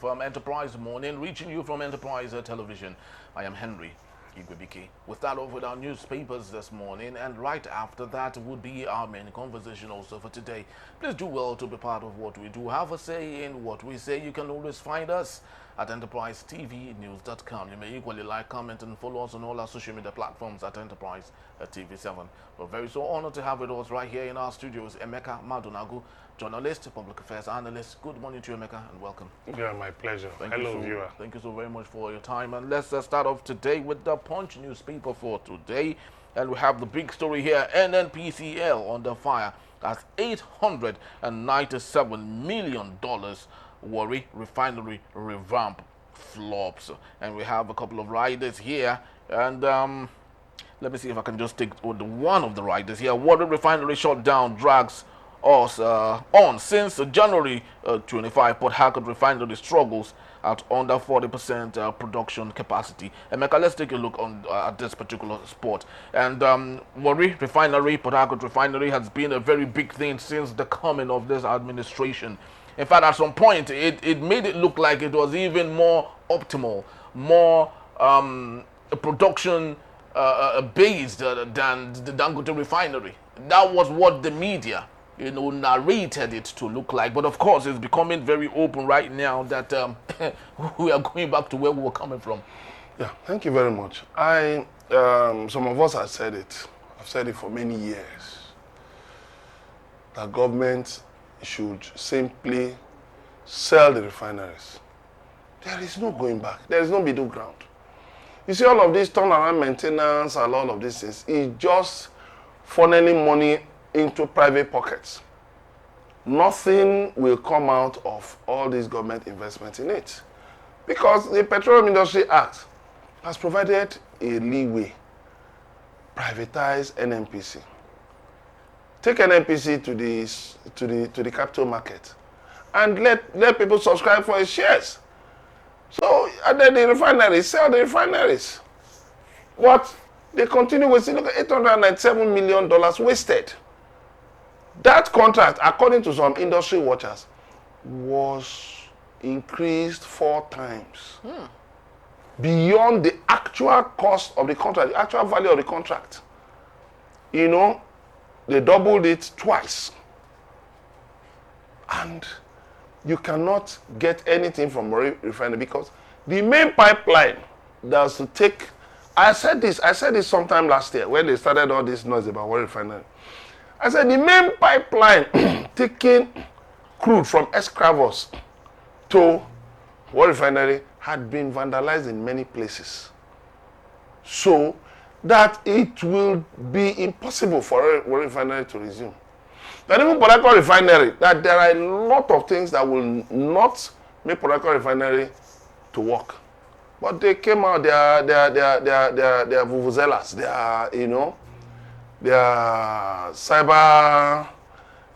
of Enterprise Morning, reaching you from Enterprise Television. I am Henry Igwebike. We start off with our newspapers this morning, and right after that would be our main conversation also for today. Please do well to be part of what we do. Have a say in what we say. You can always find us at enterprisetvnews.com. You may equally like, comment, and follow us on all our social media platforms at Enterprise TV7. We're very so honored to have with us right here in our studios Emeka Madunagu, journalist, public affairs analyst. Good morning to you, Emeka, and welcome. Yeah, my pleasure. Hello, viewer. Thank you so very much for your time. And let's start off today with the Punch newspaper for today. And we have the big story here. NNPCL under fire as $897 million Warri Refinery revamp flops. And we have a couple of riders here. And let me see if I can just take one of the riders here. Warri Refinery shutdown drags us on since January 25. Port Harcourt Refinery struggles at under 40% production capacity. Emeka, let's take a look on at this particular spot. And Warri Refinery, Port Harcourt Refinery has been a very big thing since the coming of this administration. In fact, at some point, it made it look like it was even more optimal, more production based than the Dangote Refinery. That was what the media, narrated it to look like. But of course, it's becoming very open right now that we are going back to where we were coming from. Yeah, thank you very much. Some of us have said it. I've said it for many years. That government should simply sell the refineries. There is no going back. There is no middle ground. You see, all of this turnaround maintenance and all of these things is just funneling money into private pockets. Nothing will come out of all this government investment in it. Because the Petroleum Industry Act has provided a leeway. Privatize NNPC. Take NNPC to the capital market and let people subscribe for its shares. So, and then the refineries, sell the refineries. What? They continue wasting, look at $897 million wasted. That contract, according to some industry watchers, was increased 4 times. Beyond the actual cost of the contract, the actual value of the contract. They doubled it twice. And you cannot get anything from Warri Refinery because the main pipeline that was to take, I said this sometime last year when they started all this noise about Warri Refinery. I said the main pipeline taking crude from Escravos to Warri Refinery had been vandalized in many places. So that it will be impossible for Warri Refinery to resume. But even Port Harcourt Refinery, that there are a lot of things that will not make Port Harcourt Refinery to work. But they came out, they are vuvuzelas, their cyber,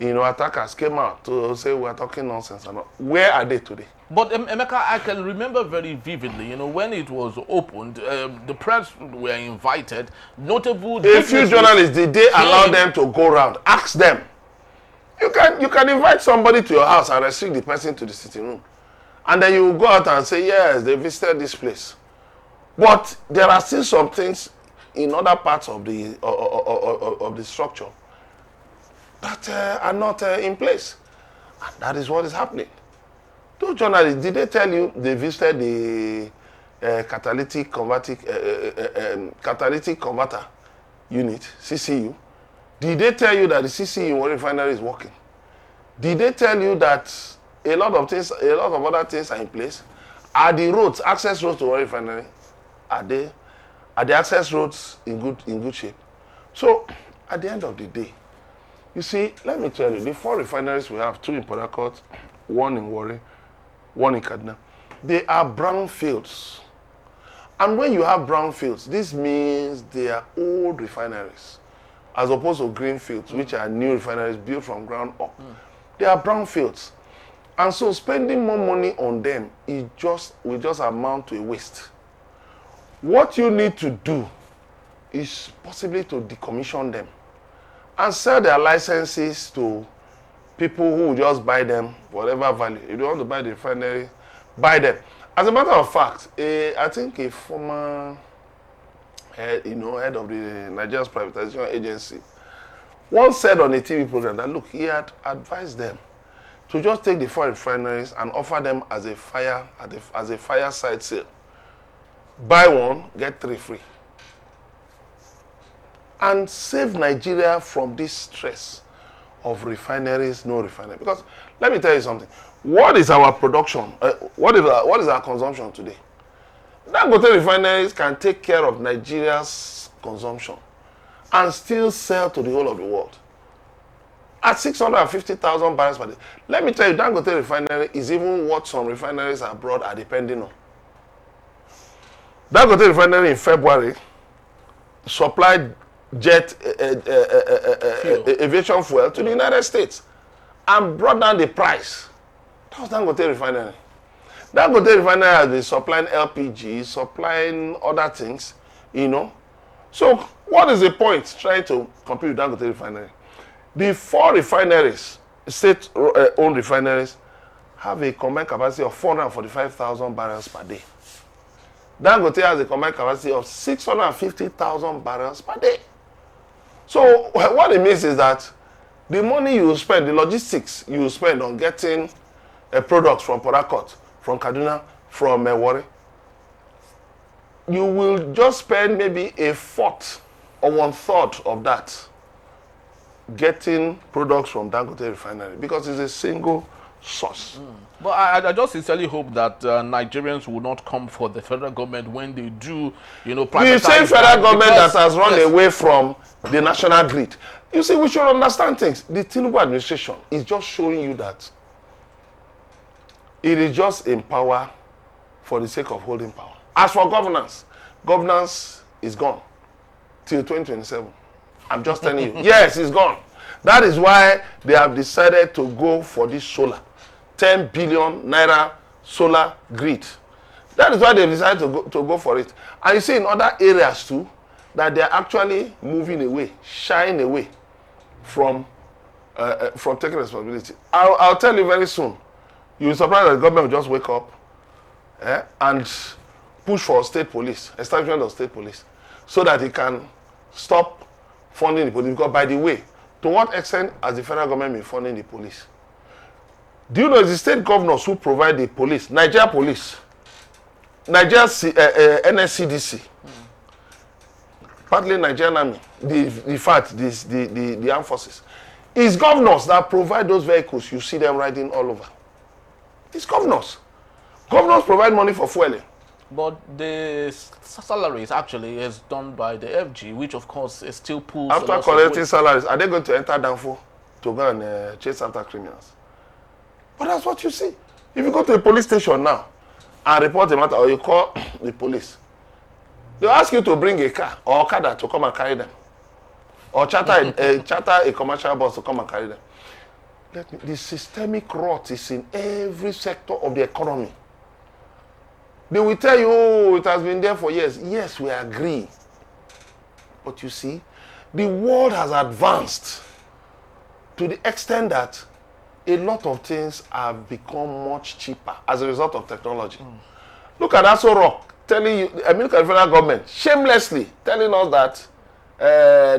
attackers came out to say we are talking nonsense. Where are they today? But Emeka, I can remember very vividly, when it was opened, the press were invited, notable... A few journalists, did they allow them to go around? Ask them. You can invite somebody to your house and restrict the person to the sitting room. And then you go out and say, yes, they visited this place. But there are still some things in other parts of the structure that are not in place. And that is what is happening. Those journalists, did they tell you they visited the catalytic converter unit, CCU? Did they tell you that the CCU in Warri Refinery is working? Did they tell you that a lot of other things are in place? Are the roads, access roads to Warri Refinery, are the access roads in good shape? So, at the end of the day, you see, let me tell you, the 4 refineries we have, 2 in Port Harcourt, 1 in Warri, 1 in Kaduna, they are brownfields. And when you have brownfields, this means they are old refineries, as opposed to greenfields, which are new refineries built from ground up. They are brownfields. And so spending more money on them will just amount to a waste. What you need to do is possibly to decommission them and sell their licenses to people who will just buy them for whatever value. If you want to buy the refinery, buy them. As a matter of fact, I think a former head, head of the Nigerian Privatization Agency once said on a TV program that, look, he had advised them to just take the 4 refineries and offer them as a fireside sale. Buy 1, get 3 free. And save Nigeria from this stress of refineries, no refinery. Because let me tell you something. What is our production? What is our consumption today? Dangote refineries can take care of Nigeria's consumption and still sell to the whole of the world at 650,000 barrels per day. Let me tell you, Dangote refinery is even what some refineries abroad are depending on. Dangote refinery in February supplied jet aviation fuel to the United States and brought down the price. That was Dangote refinery. Dangote refinery has been supplying LPG, supplying other things, So what is the point trying to compete with Dangote refinery? The 4 refineries, state-owned refineries, have a combined capacity of 445,000 barrels per day. Dangote has a combined capacity of 650,000 barrels per day. So what it means is that the money you spend, the logistics you spend on getting a product from Port Harcourt, from Kaduna, from Warri, you will just spend maybe 1/4 or 1/3 of that getting products from Dangote refinery because it's a single source. But I just sincerely hope that Nigerians will not come for the federal government when they do, privatize. The same federal government that has run away from the national grid. You see, we should understand things. The Tinubu administration is just showing you that it is just in power for the sake of holding power. As for governance is gone till 2027. I'm just telling you. Yes, it's gone. That is why they have decided to go for this solar. 10 billion naira solar grid. That is why they've decided to go for it. And you see in other areas too, that they're actually moving away, shying away from taking responsibility. I'll tell you very soon. You'll be surprised that the government will just wake up and push for state police, establishment of state police, so that it can stop funding the police. Because by the way, to what extent has the federal government been funding the police? Do you know it's the state governors who provide the police, Nigeria police, Nigeria NNPCL, partly Nigerian army, the armed forces. It's governors that provide those vehicles. You see them riding all over. It's governors. Governors provide money for fueling. But the salaries actually is done by the FG, which of course is still pulls. After collecting salaries, are they going to enter Danfo to go and chase after criminals? But that's what you see. If you go to a police station now and report a matter, or you call the police, they'll ask you to bring a car or Okada to come and carry them, or charter a commercial bus to come and carry them. The systemic rot is in every sector of the economy. They will tell you, oh, it has been there for years. Yes, we agree. But you see, the world has advanced to the extent that a lot of things have become much cheaper as a result of technology. Look at Aso Rock telling you, I mean, look at the federal government shamelessly telling us that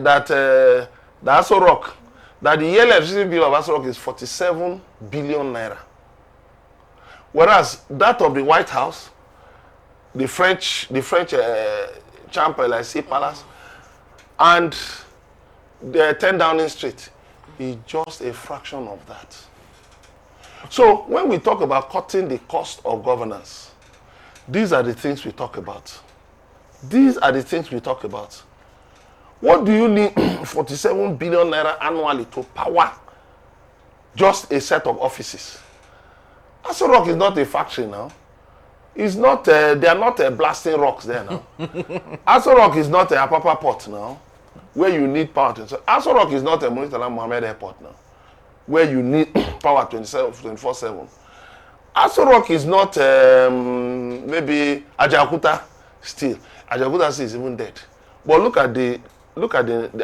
the Aso Rock, that the yearly electricity bill of Aso Rock is 47 billion naira. Whereas that of the White House, the French Chamber, like say Palace, and the 10 Downing Street is just a fraction of that. So when we talk about cutting the cost of governance, these are the things we talk about. These are the things we talk about. What do you need 47 billion naira annually to power just a set of offices? Aso Rock is not a factory now. It's not, they are not blasting rocks there now. Aso Rock is not a Apapa port now, where you need power. So Aso Rock is not a Murtala Mohammed airport now, where you need power 24/7. Aso Rock is not maybe Ajaokuta steel. Ajaokuta steel is even dead. But look at the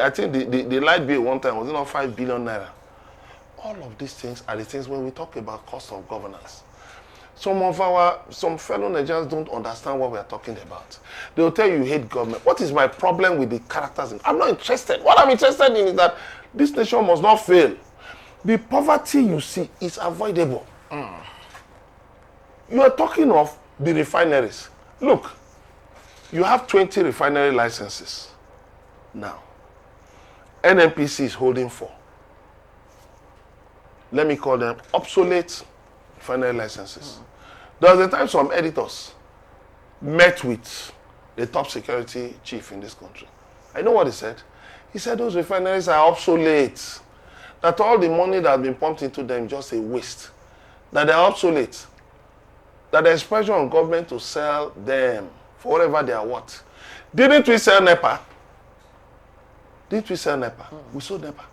I think the light bill one time was not 5 billion naira. All of these things are the things when we talk about cost of governance. some fellow Nigerians don't understand what we are talking about. They will tell you hate government. What is my problem with the characters? I'm not interested. What I'm interested in is that this nation must not fail. The poverty you see is avoidable. You are talking of the refineries. Look, you have 20 refinery licenses now. NNPC is holding 4. Let me call them obsolete refinery licenses. There was a time some editors met with the top security chief in this country. I know what he said. He said those refineries are obsolete. That all the money that has been pumped into them is just a waste. That they're obsolete. That there's pressure on government to sell them for whatever they are worth. Didn't we sell NEPA? Didn't we sell NEPA? We sold NEPA.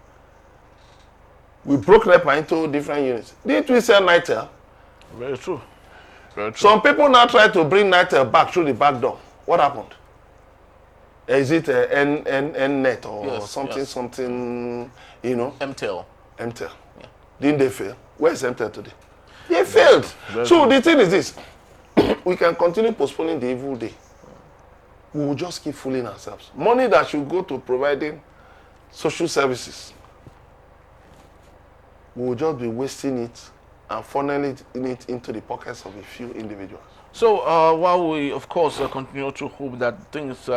We broke NEPA into different units. Didn't we sell NITEL? Very true. Very true. Some people now try to bring NITEL back through the back door. What happened? Is it NNet or something, you know? MTEL. MTEL. Yeah. Didn't they fail? Where's MTEL today? They failed. So the thing is this. We can continue postponing the evil day. We will just keep fooling ourselves. Money that should go to providing social services, we will just be wasting it and funneling it into the pockets of a few individuals. So while we, of course, continue to hope that things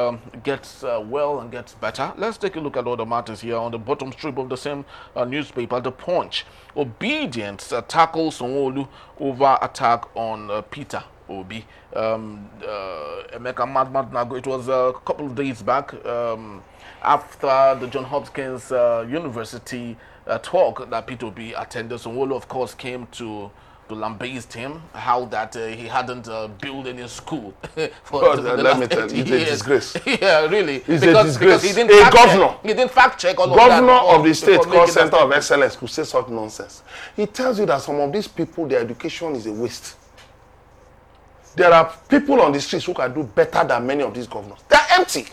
gets well and gets better, let's take a look at other matters here on the bottom strip of the same newspaper, The Punch. Obidients tackles Sanwo-Olu over attack on Peter Obi. Emeka Mad Nago. It was a couple of days back after the Johns Hopkins University talk that Peter Obi attended. Sanwo-Olu, of course, came to lambaste him, how that he hadn't built any school for let me tell you, it's a disgrace. Yeah, really. It's a disgrace. Because he didn't fact check all of that. Governor of the state called Center of Excellence could say such nonsense. He tells you that some of these people, their education is a waste. There are people on the streets who can do better than many of these governors. They are empty.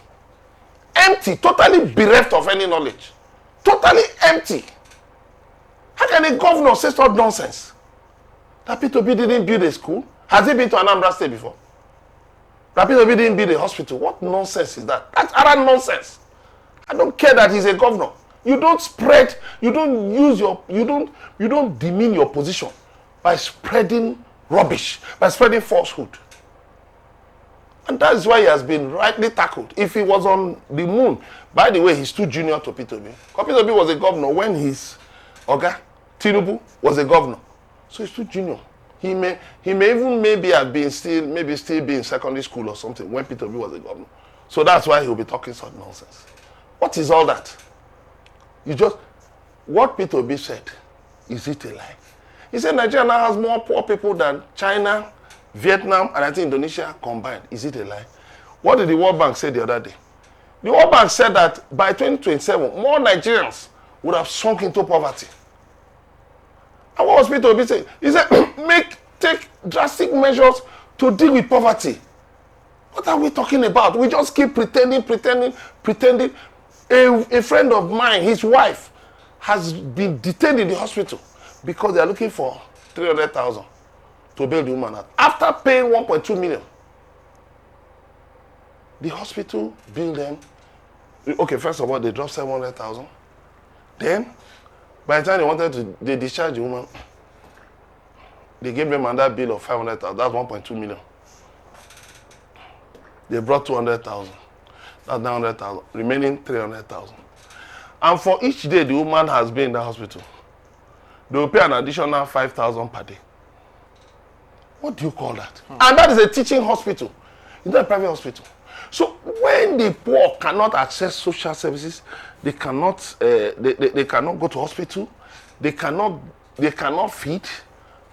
Empty, totally bereft of any knowledge. Totally empty. How can a governor say such nonsense? That Peter Obi didn't build a school? Has he been to Anambra State before? That Peter Obi didn't build a hospital? What nonsense is that? That's utter nonsense. I don't care that he's a governor. You don't spread, you don't demean your position by spreading rubbish, by spreading falsehood. And that is why he has been rightly tackled. If he was on the moon, by the way, he's too junior to Peter Obi. Peter Obi was a governor when his Oga Tinubu was a governor. So he's too junior. He may even have been still be in secondary school or something when Peter Obi was a governor. So that's why he'll be talking such nonsense. What is all that? What Peter Obi said, is it a lie? He said Nigeria now has more poor people than China, Vietnam, and I think Indonesia combined. Is it a lie? What did the World Bank say the other day? The World Bank said that by 2027, more Nigerians would have sunk into poverty. And what was Peter Obi saying? He said, take drastic measures to deal with poverty. What are we talking about? We just keep pretending. A friend of mine, his wife, has been detained in the hospital because they are looking for 300,000 to bail the woman out. After paying 1.2 million, the hospital billed them. Okay, first of all, they dropped 700,000. Then, by the time they discharged the woman, they gave them another bill of 500,000. That's 1.2 million. They brought 200,000. That's 900,000. Remaining 300,000. And for each day the woman has been in the hospital, they will pay an additional 5,000 per day. What do you call that? And that is a teaching hospital. It's not a private hospital. So when the poor cannot access social services, they cannot they cannot go to hospital, they cannot feed.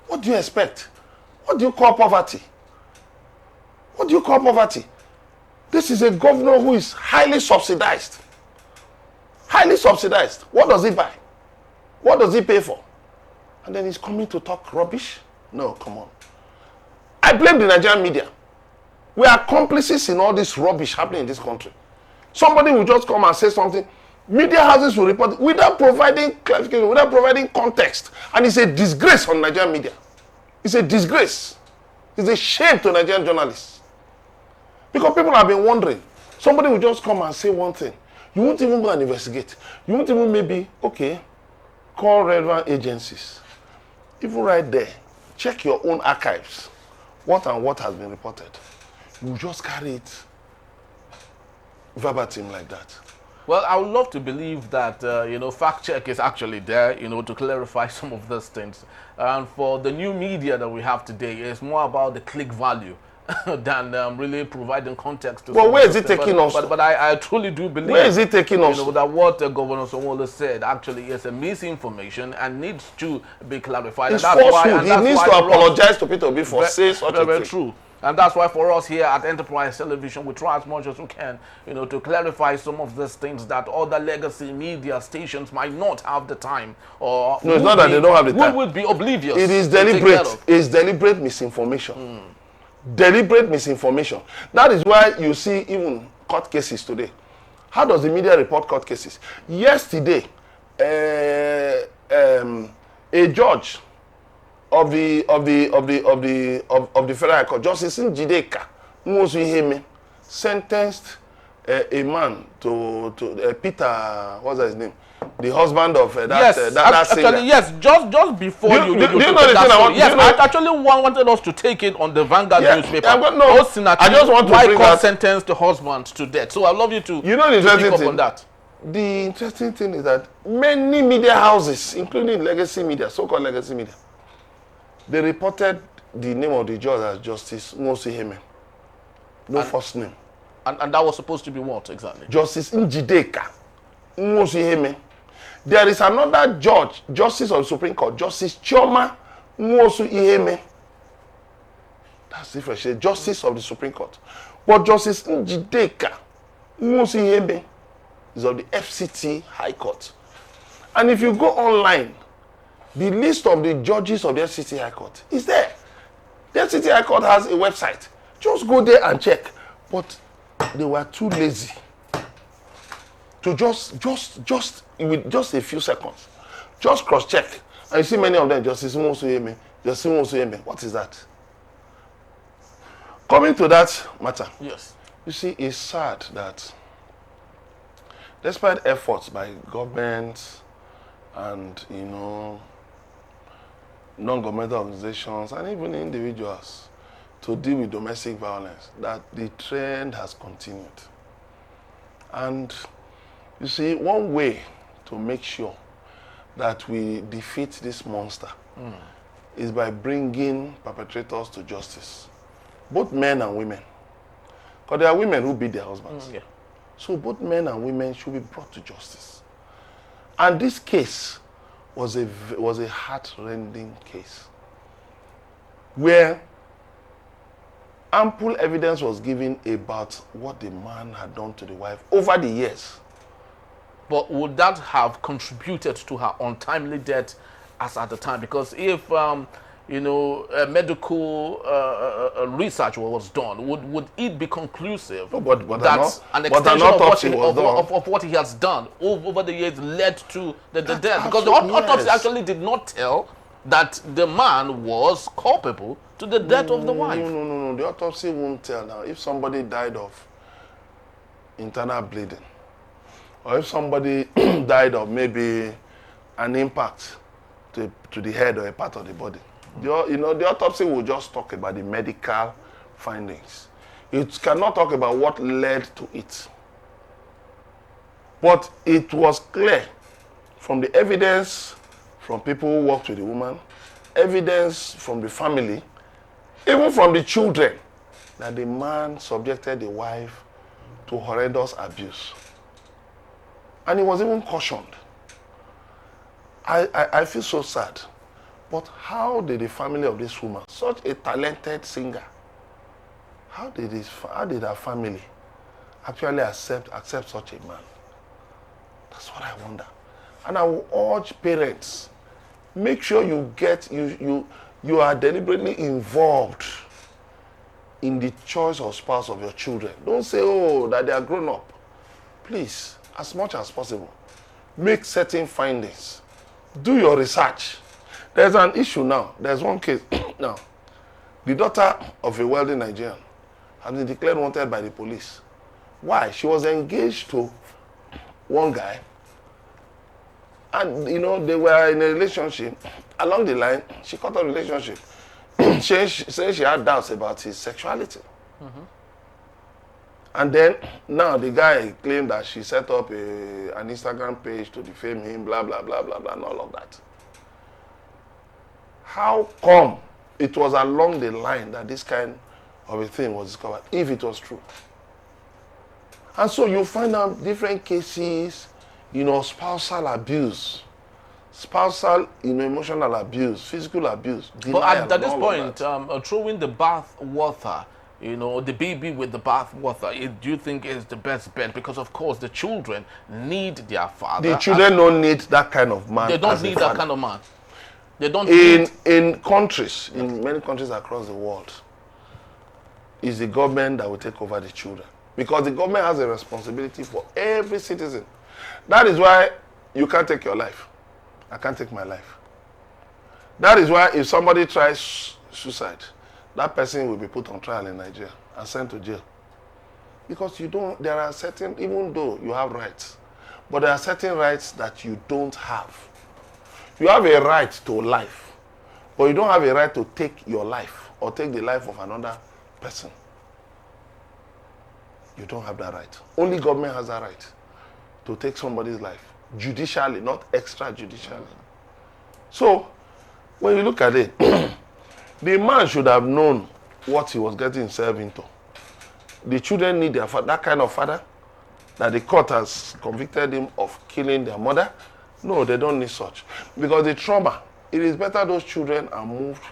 What do you expect? What do you call poverty? What do you call poverty? This is a governor who is highly subsidized. Highly subsidized. What does he buy? What does he pay for? And then he's coming to talk rubbish? No, come on. I blame the Nigerian media. We are accomplices in all this rubbish happening in this country. Somebody will just come and say something. Media houses will report it without providing clarification, without providing context. And it's a disgrace on Nigerian media. It's a disgrace. It's a shame to Nigerian journalists. Because people have been wondering. Somebody will just come and say one thing. You won't even go and investigate. You won't even maybe, okay, call relevant agencies. Even right there, check your own archives. What and what has been reported. You just carry it verbatim like that. Well, I would love to believe that, fact check is actually there, to clarify some of those things. And for the new media that we have today, it's more about the click value than really providing context to. But where is it taking us? But I truly do believe. Where is it taking us? That what Governor Sanwo-Olu said actually is a misinformation and needs to be clarified. It's falsehood. He needs to apologize to Peter Obi for saying such a thing. Very true. And that's why for us here at Enterprise Television, we try as much as we can, to clarify some of these things that other legacy media stations might not have the time. Or no, it's not that they don't have the time. We would be oblivious. It is deliberate. It's deliberate misinformation. Deliberate misinformation. That is why you see even court cases today. How does the media report court cases? Yesterday, a judge of the Federal High Court, Justice Njideka Nwosu sentenced a man to Peter, what's his name? The husband of that singer. Actually, yes, just before you know the thing I want? Yes, I actually wanted us to take it on the Vanguard newspaper. Osinachi, I just want to bring that. Sentenced the husband to death. So I'd love you to. You know the interesting thing. On that. The interesting thing is that many media houses, including legacy media, so-called legacy media, they reported the name of the judge as Justice Nwosu. No first name. And that was supposed to be what exactly? Justice Njideka Nwosu. There is another judge, Justice of the Supreme Court, Justice Chioma Nwosu. That's different. Justice of the Supreme Court. But Justice Njideka Nwosu is of the FCT High Court. And if you go online, the list of the judges of the FCT High Court is there. The FCT High Court has a website. Just go there and check. But they were too lazy to just with just a few seconds, just cross-check. And you see many of them, Justice Nwosu. Justice Nwosu. What is that? Coming to that matter. Yes. You see, it's sad that despite efforts by governments and, non-governmental organizations and even individuals to deal with domestic violence, that the trend has continued. And you see, one way to make sure that we defeat this monster is by bringing perpetrators to justice, both men and women. Because there are women who beat their husbands. Yeah. So both men and women should be brought to justice. And this case was a heart-rending case where ample evidence was given about what the man had done to the wife over the years. But would that have contributed to her untimely death as at the time? Because if medical research was done, would it be conclusive that an extension of what he has done over the years led to the death? Because the autopsy actually did not tell that the man was culpable to the death of the wife. No. The autopsy won't tell now. If somebody died of internal bleeding, or if somebody died of maybe an impact to the head or a part of the body, the autopsy will just talk about the medical findings. It cannot talk about what led to it. But it was clear from the evidence from people who worked with the woman, evidence from the family, even from the children, that the man subjected the wife to horrendous abuse. And he was even cautioned. I feel so sad. But how did the family of this woman, such a talented singer, how did her family actually accept such a man? That's what I wonder. And I will urge parents, make sure you are deliberately involved in the choice of spouse of your children. Don't say, that they are grown up. Please, as much as possible, make certain findings. Do your research. There's an issue now. There's one case now. The daughter of a wealthy Nigerian has been declared wanted by the police. Why? She was engaged to one guy, and they were in a relationship. Along the line, she cut off the relationship. Saying she had doubts about his sexuality. And then now the guy claimed that she set up an Instagram page to defame him, blah, blah, blah, blah, blah, and all of that. How come it was along the line that this kind of a thing was discovered, if it was true? And so you find out different cases, spousal abuse, emotional abuse, physical abuse. But at this point, throwing the bath water, the baby with the bath water, do you think is the best bet? Because of course the children need their father. The children don't need that kind of man. They don't need that kind of man. They don't. In countries, in many countries across the world, it's the government that will take over the children, because the government has a responsibility for every citizen. That is why you can't take your life. I can't take my life. That is why if somebody tries suicide, that person will be put on trial in Nigeria and sent to jail. Because there are certain, even though you have rights, but there are certain rights that you don't have. You have a right to life, but you don't have a right to take your life or take the life of another person. You don't have that right. Only government has that right to take somebody's life, judicially, not extrajudicially. So, when you look at it, the man should have known what he was getting himself into. The children need that kind of father that the court has convicted him of killing their mother. No, they don't need such. Because the trauma, it is better those children are moved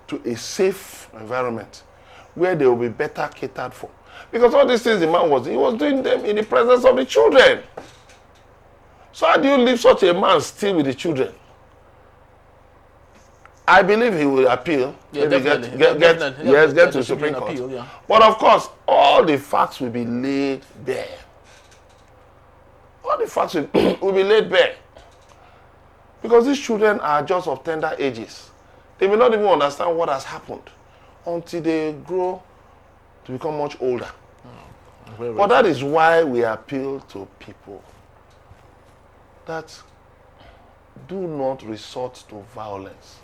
to a safe environment where they will be better catered for. Because all these things the man he was doing them in the presence of the children. So how do you leave such a man still with the children? I believe he will appeal. Yeah, maybe definitely. Get to the Supreme Court. Appeal, yeah. But of course, all the facts will be laid bare. All the facts will be laid bare. Because these children are just of tender ages. They may not even understand what has happened until they grow to become much older. But that is why we appeal to people that do not resort to violence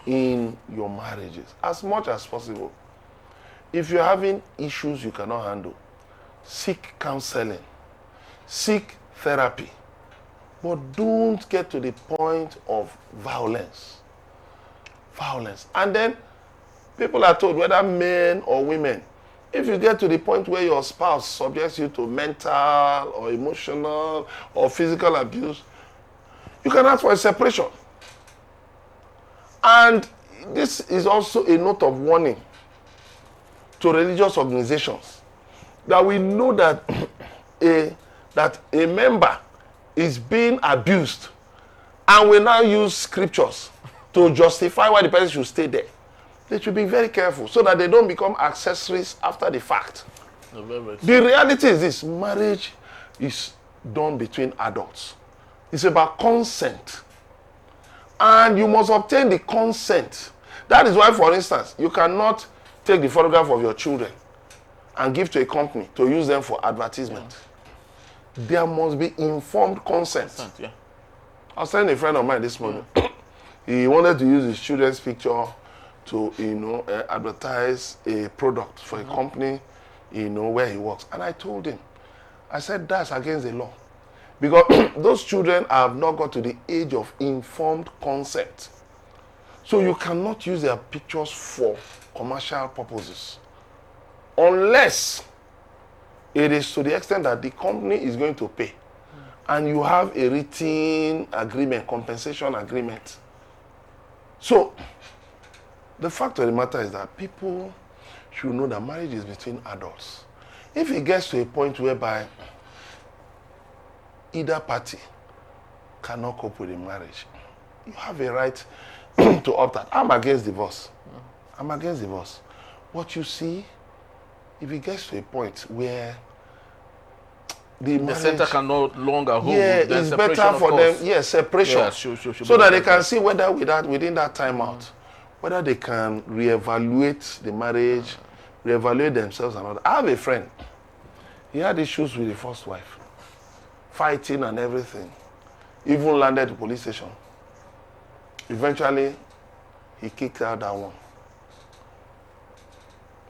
in your marriages as much as possible. If you're having issues you cannot handle, seek counseling, seek therapy, but don't get to the point of violence. And then people are told, whether men or women, if you get to the point where your spouse subjects you to mental or emotional or physical abuse, you can ask for a separation. And this is also a note of warning to religious organizations, that we know that a member is being abused, and we now use scriptures to justify why the person should stay there. They should be very careful so that they don't become accessories after the fact. The reality is this: marriage is done between adults. It's about consent. And you must obtain the consent. That is why, for instance, you cannot take the photograph of your children and give to a company to use them for advertisement. There must be informed consent. I was telling a friend of mine this morning, he wanted to use his children's picture to, advertise a product for a company, where he works. And I told him, I said, that's against the law. Because those children have not got to the age of informed consent. So you cannot use their pictures for commercial purposes. Unless it is to the extent that the company is going to pay. And you have a written agreement, compensation agreement. So, the fact of the matter is that people should know that marriage is between adults. If it gets to a point whereby either party cannot cope with the marriage, you have a right to opt out. I'm against divorce. What you see, if it gets to a point where the center can no longer hold, it's better for them, separation. Should so that they can see whether within that time out, whether they can reevaluate the marriage, reevaluate themselves and all that. I have a friend. He had issues with the first wife, fighting and everything. Even landed at the police station. Eventually, he kicked out that one.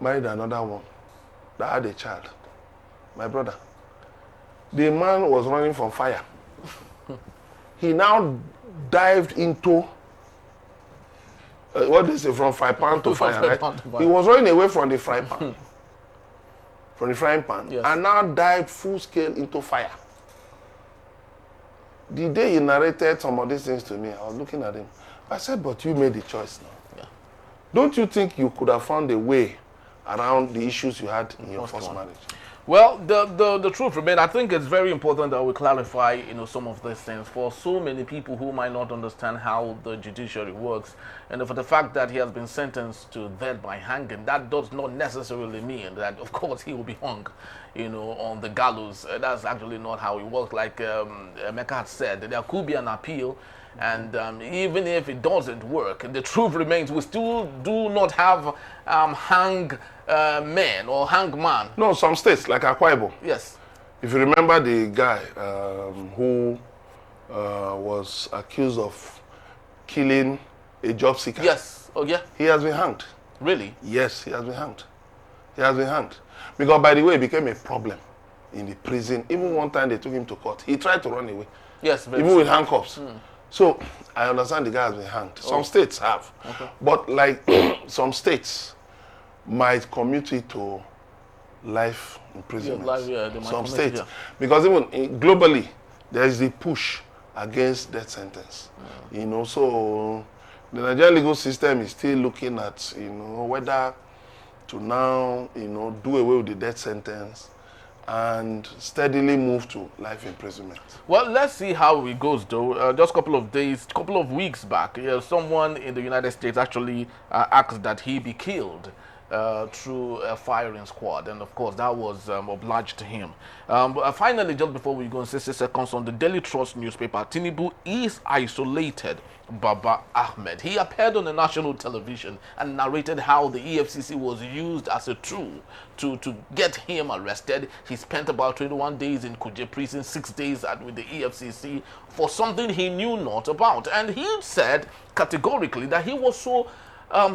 Married another one that had a child. My brother. The man was running from fire. He now dived into what they say, from fry pan to fire, right? He was running away from the fry pan, from the frying pan, yes, and now dived full scale into fire. The day he narrated some of these things to me, I was looking at him. I said, but you made the choice now. Yeah. Don't you think you could have found a way around the issues you had in your first marriage? Well, the truth remains. I think it's very important that we clarify, some of these things for so many people who might not understand how the judiciary works, and for the fact that he has been sentenced to death by hanging, that does not necessarily mean that, of course, he will be hung, on the gallows. That's actually not how it works. Like Emeka had said, there could be an appeal. And even if it doesn't work, the truth remains, we still do not have hang men or hang man. No, some states, like Akwa Ibom. Yes. If you remember the guy who was accused of killing a job seeker. Yes. Oh, yeah. He has been hanged. Really? Yes, he has been hanged. He has been hanged. Because, by the way, it became a problem in the prison. Even one time they took him to court. He tried to run away. Yes, very even true. with handcuffs. So, I understand the guy has been hanged. Some states have. Okay. But, like, some states might commute it to life imprisonment. Some states. Yeah. Because even globally, there is the push against death sentence. So the Nigerian legal system is still looking at, whether to now, do away with the death sentence and steadily move to life imprisonment. Well, let's see how it goes, though. Just a couple of weeks back, someone in the United States actually asked that he be killed through a firing squad, and of course that was obliged to him. But finally, just before we go in 60 seconds, on the Daily Trust newspaper, Tinubu is isolated Baba Ahmed. He appeared on the national television and narrated how the EFCC was used as a tool to get him arrested. He spent about 21 days in Kuje prison, 6 days with the EFCC for something he knew not about. And he said categorically that he was so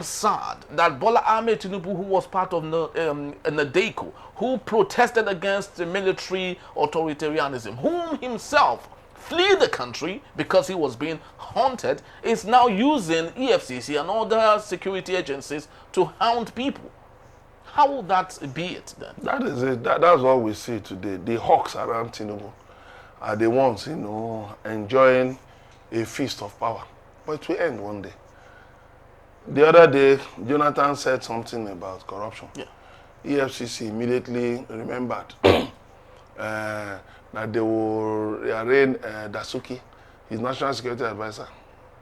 sad that Bola Ahmed Tinubu, who was part of Nadeco, who protested against the military authoritarianism, whom himself fled the country because he was being haunted, is now using EFCC and other security agencies to hound people. How will that be it then? That is it. That's what we see today. The hawks around Tinubu are the ones, enjoying a feast of power. But it will end one day. The other day, Jonathan said something about corruption. Yeah. EFCC immediately remembered that they will arraign Dasuki, his national security advisor,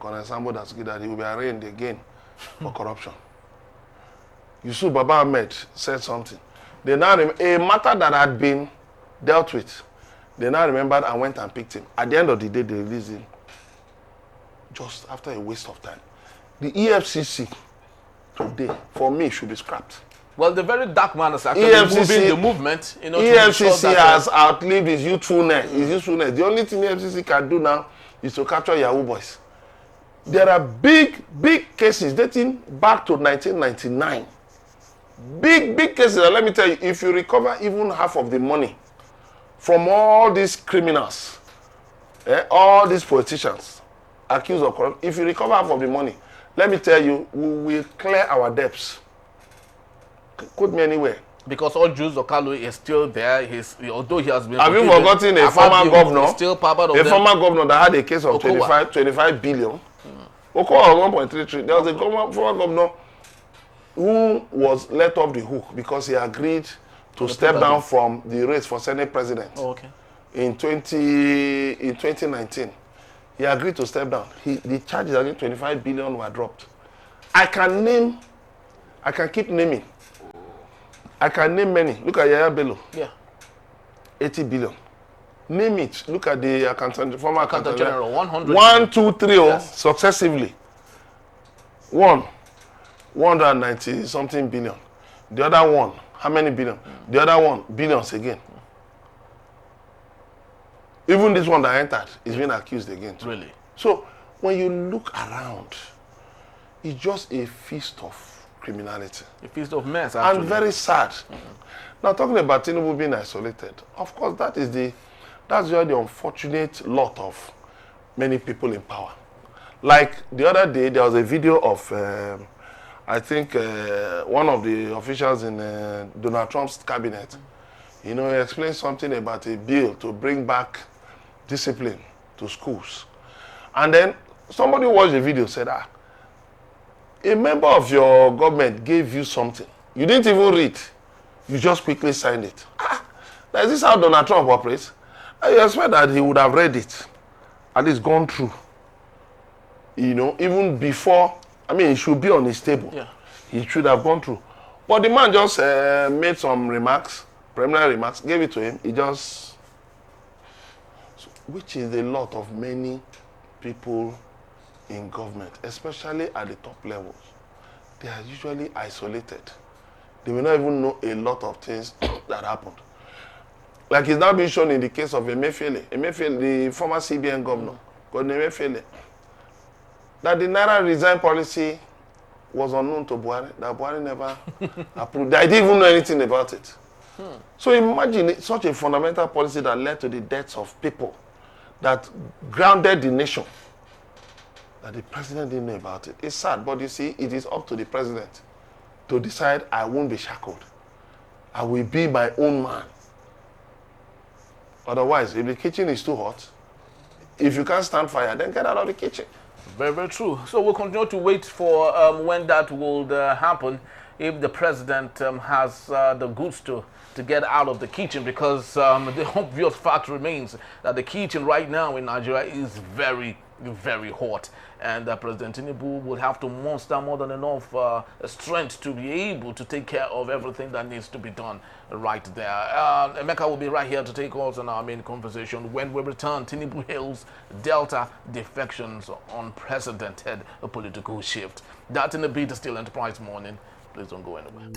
Governor Sanwo-Olu, that he will be arraigned again for corruption. Yusuf Baba Ahmed said something. They now a matter that had been dealt with, they now remembered and went and picked him. At the end of the day, they released him just after a waste of time. The EFCC today, for me, should be scrapped. Well, the very dark man is actually moving the movement. EFCC has outlived his youthfulness. The only thing EFCC can do now is to capture Yahoo boys. There are big cases dating back to 1999. Big cases. And let me tell you, if you recover even half of the money from all these criminals, all these politicians accused of corruption, if you recover half of the money, let me tell you, we will clear our debts. Quote me anywhere. Because all Jews Okalu is still there. Although he has been. Have you forgotten a former governor? Still part of former governor that had a case of 25 billion. Okowa 1.33. There was a former governor who was let off the hook because he agreed to step down from the race for Senate president. Oh, okay. In 2019. He agreed to step down. The charges against 25 billion were dropped. I can keep naming. I can name many. Look at Yaya Bello. Yeah. 80 billion. Name it. Look at the former accountant general. 100. 1, 2, 3, yes. Successively. 1. 190 something billion. The other one, how many billion? The other one, billions again. Even this one that entered is being accused again too. Really? So when you look around, it's just a feast of criminality. A feast of mess, actually. And very sad. Now talking about Tinubu being isolated, of course that's really the unfortunate lot of many people in power. Like the other day, there was a video of, I think, one of the officials in Donald Trump's cabinet. You know, he explained something about a bill to bring back discipline to schools. And then somebody watched the video, said, a member of your government gave you something. You didn't even read. You just quickly signed it. Is this how Donald Trump operates? I expect that he would have read it, at least gone through. You know, even before, I mean, it should be on his table. Yeah. He should have gone through. But the man just made some remarks, preliminary remarks, gave it to him. He just, which is a lot of many people in government, especially at the top levels. They are usually isolated. They will not even know a lot of things that happened. Like it's now being shown in the case of Emefiele, the former CBN governor, Governor Emefiele, that the Naira resign policy was unknown to Buhari, that Buhari never approved. I didn't even know anything about it. So imagine such a fundamental policy that led to the deaths of people, that grounded the nation, that the president didn't know about it. It's sad, but you see, it is up to the president to decide, I won't be shackled. I will be my own man. Otherwise, if the kitchen is too hot, if you can't stand fire, then get out of the kitchen. Very, very true. So we'll continue to wait for when that will happen, if the president has the goods to get out of the kitchen, because the obvious fact remains that the kitchen right now in Nigeria is very, very hot, and President Tinubu will have to muster more than enough strength to be able to take care of everything that needs to be done right there. Emeka will be right here to take us on our main conversation. When we return, Tinubu hails Delta defections, unprecedented political shift. That in the Beat Still Enterprise Morning. Please don't go anywhere.